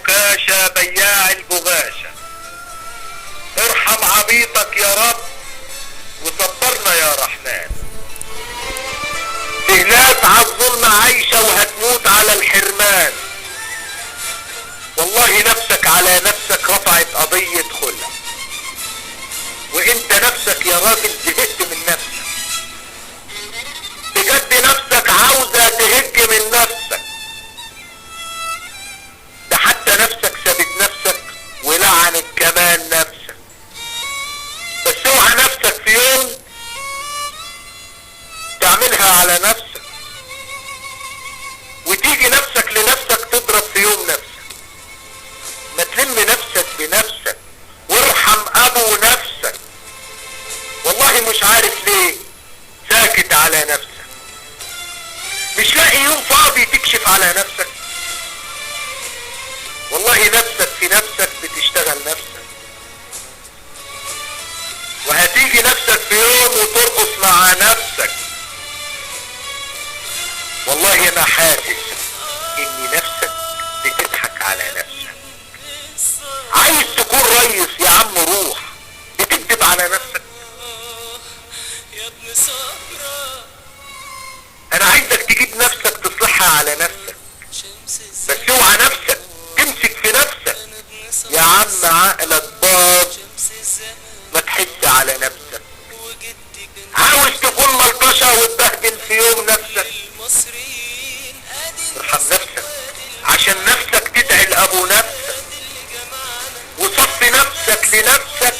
عكاشة بياع البغاشة، ارحم عبيطك يا رب وصبرنا يا رحمن. في ناس عالظلم عايشة وهتموت على الحرمان، والله نفسك على نفسك رفعت قضية خلع، وانت نفسك يا راجل زهقت من نفسك، بجد نفسك عاوزة تهج من نفسك، ده حتى نفسك سابت نفسك ولعنت كمان نفسك. بس اوعى نفسك في يوم تعملها على نفسك وتيجي نفسك لنفسك تضرب في يوم نفسك. ما تلم نفسك بنفسك وارحم ابو نفسك. والله مش عارف ليه ساكت على نفسك، مش لاقي يوم فاضي تكشف على نفسك. والله نفسك في نفسك بتشتغل نفسك، وهتيجي نفسك في يوم وترقص مع نفسك. والله انا حاسس ان نفسك بتضحك على نفسك. عايز تكون ريس يا عم روح، بتكذب على نفسك. انا عايزك تجيب نفسك تصلحها على نفسك، بس اوعى نفسك تمسك في نفسك. يا عم عقلك باظ، ما تحس على نفسك. عاوز تكون ملطشة وتبهدل في يوم نفسك، ارحم نفسك عشان نفسك تدعي لابو نفسك، وصفي نفسك لنفسك.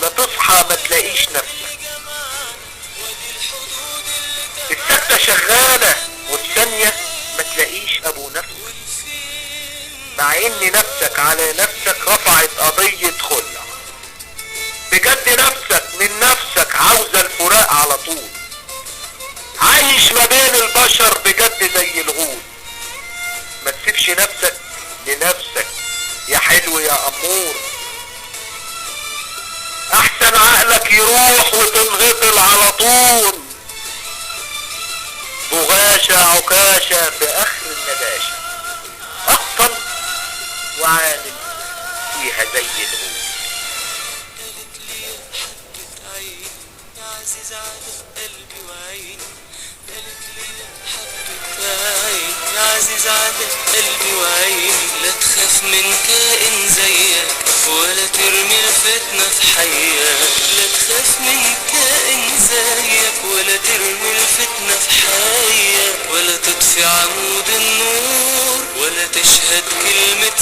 لا تصحى ما تلاقيش نفسك، السكتة شغالة والثانية ما تلاقيش ابو نفسك، مع ان نفسك على نفسك رفعت قضية خلع. بجد نفسك من نفسك عاوزة الفراق على طول، عايش ما بين البشر بجد زي الغول. ما تسيبش نفسك لنفسك يا حلو يا امور، احسن عقلك يروح وتنغطل على طول. بغاشة عكاشة في اخر النداشة، اقطن وعامل فيها زي الغول. قالت لي يا حبة عيني يا عزيز على قلبي وعيني، قالت لي يا حبة عيني يا عزيز على قلبي وعيني، لا تخاف من كائن زيك ولا ترمي الفتنة في حياك، لا تخاف من كائن زيك ولا ترمي الفتنة في حياك، ولا تطفي عمود النور ولا تشهد كلمة